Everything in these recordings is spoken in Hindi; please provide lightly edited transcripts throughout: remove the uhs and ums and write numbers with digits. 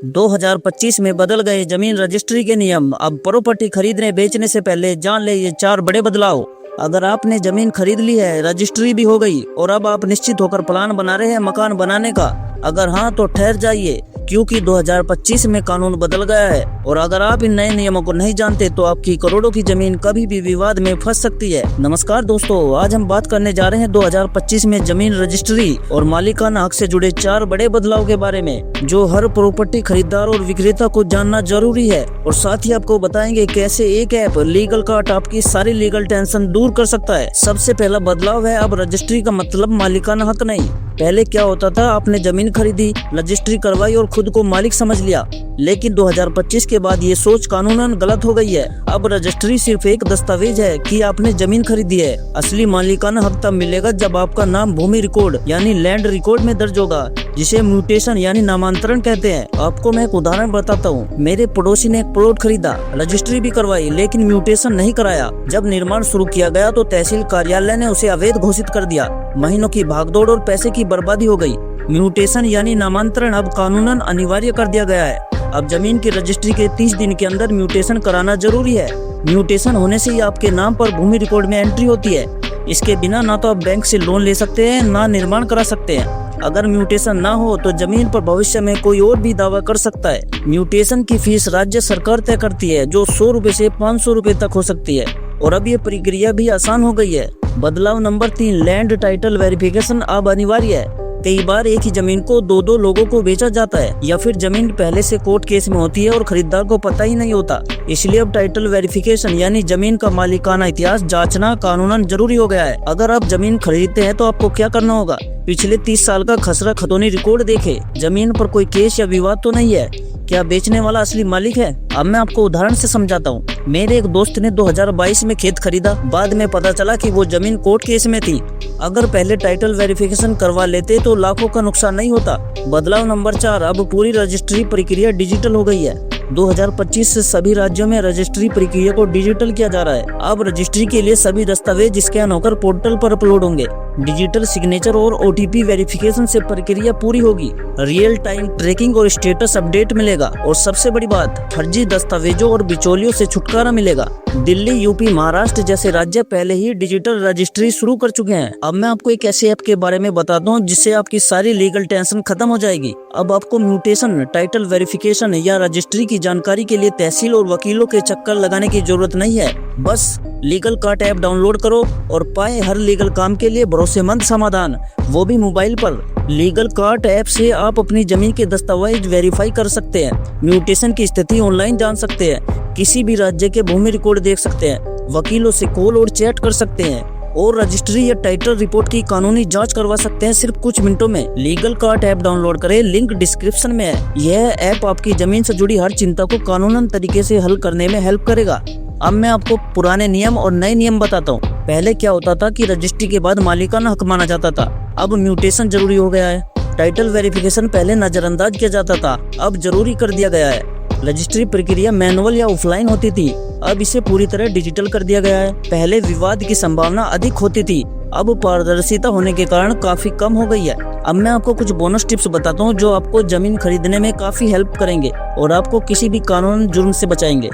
2025 में बदल गए जमीन रजिस्ट्री के नियम। अब प्रॉपर्टी खरीदने बेचने से पहले जान ले ये 4 बड़े बदलाव। अगर आपने जमीन खरीद ली है, रजिस्ट्री भी हो गई और अब आप निश्चित होकर प्लान बना रहे हैं मकान बनाने का, अगर हाँ तो ठहर जाइए, क्योंकि 2025 में कानून बदल गया है और अगर आप इन नए नियमों को नहीं जानते तो आपकी करोड़ों की जमीन कभी भी विवाद में फंस सकती है। नमस्कार दोस्तों, आज हम बात करने जा रहे हैं 2025 में जमीन रजिस्ट्री और मालिकाना हक से जुड़े 4 बड़े बदलाव के बारे में, जो हर प्रॉपर्टी खरीदार और विक्रेता को जानना जरूरी है। और साथ ही आपको बताएंगे कैसे एक ऐप लीगल कार्ट आपकी सारी लीगल टेंशन दूर कर सकता है। सबसे पहला बदलाव है, अब रजिस्ट्री का मतलब मालिकाना हक नहीं। पहले क्या होता था, आपने जमीन खरीदी, रजिस्ट्री करवाई और खुद को मालिक समझ लिया, लेकिन 2025 के बाद ये सोच कानूनन गलत हो गई है। अब रजिस्ट्री सिर्फ एक दस्तावेज है कि आपने जमीन खरीदी है। असली मालिकाना हक तब मिलेगा जब आपका नाम भूमि रिकॉर्ड यानी लैंड रिकॉर्ड में दर्ज होगा, जिसे म्यूटेशन यानी नामांतरण कहते हैं। आपको मैं एक उदाहरण बताता हूँ। मेरे पड़ोसी ने एक प्लॉट खरीदा, रजिस्ट्री भी करवाई, लेकिन म्यूटेशन नहीं कराया। जब निर्माण शुरू किया गया तो तहसील कार्यालय ने उसे अवैध घोषित कर दिया। महीनों की भागदौड़ और पैसे की बर्बादी हो गई। म्यूटेशन यानी नामांतरण अब कानूनन अनिवार्य कर दिया गया है। अब जमीन की रजिस्ट्री के 30 दिन के अंदर म्यूटेशन कराना जरूरी है। म्यूटेशन होने से ही आपके नाम पर भूमि रिकॉर्ड में एंट्री होती है। इसके बिना ना तो आप बैंक से लोन ले सकते हैं, ना निर्माण करा सकते हैं। अगर म्यूटेशन ना हो तो जमीन पर भविष्य में कोई और भी दावा कर सकता है। म्यूटेशन की फीस राज्य सरकार तय करती है, जो 100 रुपए से 500 रुपए तक हो सकती है, और अब ये प्रक्रिया भी आसान हो गई है। बदलाव नंबर 3, लैंड टाइटल वेरिफिकेशन अब अनिवार्य है। कई बार एक ही जमीन को दो लोगों को बेचा जाता है, या फिर जमीन पहले से कोर्ट केस में होती है और खरीदार को पता ही नहीं होता। इसलिए अब टाइटल वेरिफिकेशन यानी जमीन का मालिकाना इतिहास जांचना कानूनन जरूरी हो गया है। अगर आप जमीन खरीदते हैं तो आपको क्या करना होगा? पिछले 30 साल का खसरा खतौनी रिकॉर्ड देखे, जमीन पर कोई केस या विवाद तो नहीं है, क्या बेचने वाला असली मालिक है? अब मैं आपको उदाहरण से समझाता हूँ। मेरे एक दोस्त ने 2022 में खेत खरीदा, बाद में पता चला कि वो जमीन कोर्ट केस में थी। अगर पहले टाइटल वेरिफिकेशन करवा लेते तो लाखों का नुकसान नहीं होता। बदलाव नंबर 4, अब पूरी रजिस्ट्री प्रक्रिया डिजिटल हो गई है। 2025 से सभी राज्यों में रजिस्ट्री प्रक्रिया को डिजिटल किया जा रहा है। अब रजिस्ट्री के लिए सभी दस्तावेज स्कैन होकर पोर्टल पर अपलोड होंगे। डिजिटल सिग्नेचर और OTP वेरिफिकेशन से प्रक्रिया पूरी होगी। रियल टाइम ट्रैकिंग और स्टेटस अपडेट मिलेगा, और सबसे बड़ी बात, फर्जी दस्तावेजों और बिचौलियों से छुटकारा मिलेगा। दिल्ली, यूपी, महाराष्ट्र जैसे राज्य पहले ही डिजिटल रजिस्ट्री शुरू कर चुके हैं। अब मैं आपको एक ऐसे ऐप के बारे में बताता हूँ जिससे आपकी सारी लीगल टेंशन खत्म हो जाएगी। अब आपको म्यूटेशन, टाइटल वेरिफिकेशन या रजिस्ट्री की जानकारी के लिए तहसील और वकीलों के चक्कर लगाने की जरूरत नहीं है। बस लीगल कार्ट ऐप डाउनलोड करो और पाए हर लीगल काम के लिए भरोसेमंद समाधान, वो भी मोबाइल पर। लीगल कार्ट ऐप से आप अपनी जमीन के दस्तावेज वेरीफाई कर सकते हैं, म्यूटेशन की स्थिति ऑनलाइन जान सकते हैं, किसी भी राज्य के भूमि रिकॉर्ड देख सकते हैं, वकीलों से कॉल और चैट कर सकते हैं, और रजिस्ट्री या टाइटल रिपोर्ट की कानूनी जांच करवा सकते हैं सिर्फ कुछ मिनटों में। लीगल कार्ट ऐप डाउनलोड करें, लिंक डिस्क्रिप्शन में है। यह ऐप आपकी जमीन से जुड़ी हर चिंता को कानूनन तरीके से हल करने में हेल्प करेगा। अब मैं आपको पुराने नियम और नए नियम बताता हूँ। पहले क्या होता था कि रजिस्ट्री के बाद मालिकाना हक माना जाता था, अब म्यूटेशन जरूरी हो गया है। टाइटल वेरिफिकेशन पहले नजरअंदाज किया जाता था, अब जरूरी कर दिया गया है। रजिस्ट्री प्रक्रिया मैनुअल या ऑफलाइन होती थी, अब इसे पूरी तरह डिजिटल कर दिया गया है। पहले विवाद की संभावना अधिक होती थी, अब पारदर्शिता होने के कारण काफी कम हो गई है। अब मैं आपको कुछ बोनस टिप्स बताता हूँ जो आपको जमीन खरीदने में काफी हेल्प करेंगे और आपको किसी भी कानूनी जुर्म से बचाएंगे।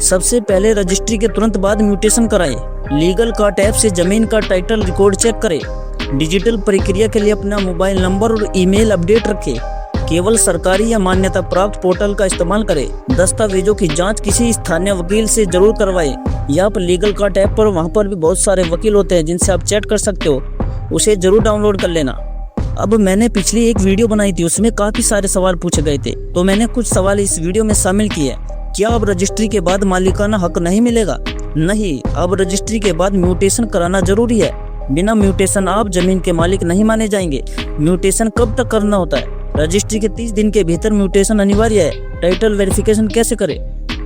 सबसे पहले रजिस्ट्री के तुरंत बाद म्यूटेशन कराएं। लीगल कार्ट ऐप से जमीन का टाइटल रिकॉर्ड चेक करें। डिजिटल प्रक्रिया के लिए अपना मोबाइल नंबर और ईमेल अपडेट रखें। केवल सरकारी या मान्यता प्राप्त पोर्टल का इस्तेमाल करें। दस्तावेजों की जांच किसी स्थानीय वकील से जरूर करवाएं, या आप लीगल कार्ट ऐप पर, वहां पर भी बहुत सारे वकील होते हैं जिनसे आप चैट कर सकते हो, उसे जरूर डाउनलोड कर लेना। अब मैंने पिछली एक वीडियो बनाई थी, उसमें काफी सारे सवाल पूछे गए थे, तो मैंने कुछ सवाल इस वीडियो में शामिल किए। क्या अब रजिस्ट्री के बाद मालिकाना हक नहीं मिलेगा? नहीं, अब रजिस्ट्री के बाद म्यूटेशन कराना जरूरी है। बिना म्यूटेशन आप जमीन के मालिक नहीं माने जाएंगे। म्यूटेशन कब तक करना होता है? रजिस्ट्री के 30 दिन के भीतर म्यूटेशन अनिवार्य है। टाइटल वेरिफिकेशन कैसे करें?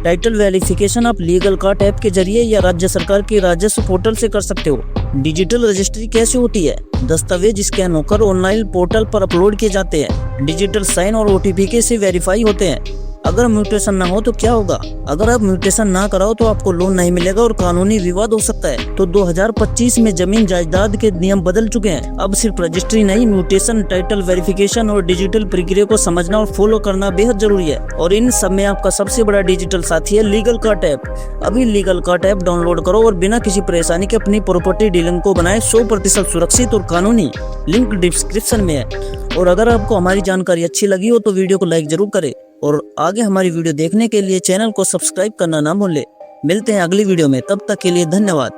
टाइटल वेरिफिकेशन आप लीगल कार्ट ऐप के जरिए या राज्य सरकार के राजस्व पोर्टल से कर सकते हो। डिजिटल रजिस्ट्री कैसे होती है? दस्तावेज स्कैन होकर ऑनलाइन पोर्टल पर अपलोड किए जाते हैं। डिजिटल साइन और OTP से वेरीफाई होते हैं। अगर म्यूटेशन ना हो तो क्या होगा? अगर आप म्यूटेशन ना कराओ तो आपको लोन नहीं मिलेगा और कानूनी विवाद हो सकता है। तो 2025 में जमीन जायदाद के नियम बदल चुके हैं। अब सिर्फ रजिस्ट्री नहीं, म्यूटेशन, टाइटल वेरिफिकेशन और डिजिटल प्रक्रिया को समझना और फॉलो करना बेहद जरूरी है। और इन सब में आपका सबसे बड़ा डिजिटल साथी है लीगल कार्ट ऐप। अभी लीगल कार्ट ऐप डाउनलोड करो और बिना किसी परेशानी के अपनी प्रॉपर्टी डीलिंग को बनाए 100% सुरक्षित और कानूनी। लिंक डिस्क्रिप्शन में है। और अगर आपको हमारी जानकारी अच्छी लगी हो तो वीडियो को लाइक जरूर करें और आगे हमारी वीडियो देखने के लिए चैनल को सब्सक्राइब करना ना भूलें। मिलते हैं अगली वीडियो में, तब तक के लिए धन्यवाद।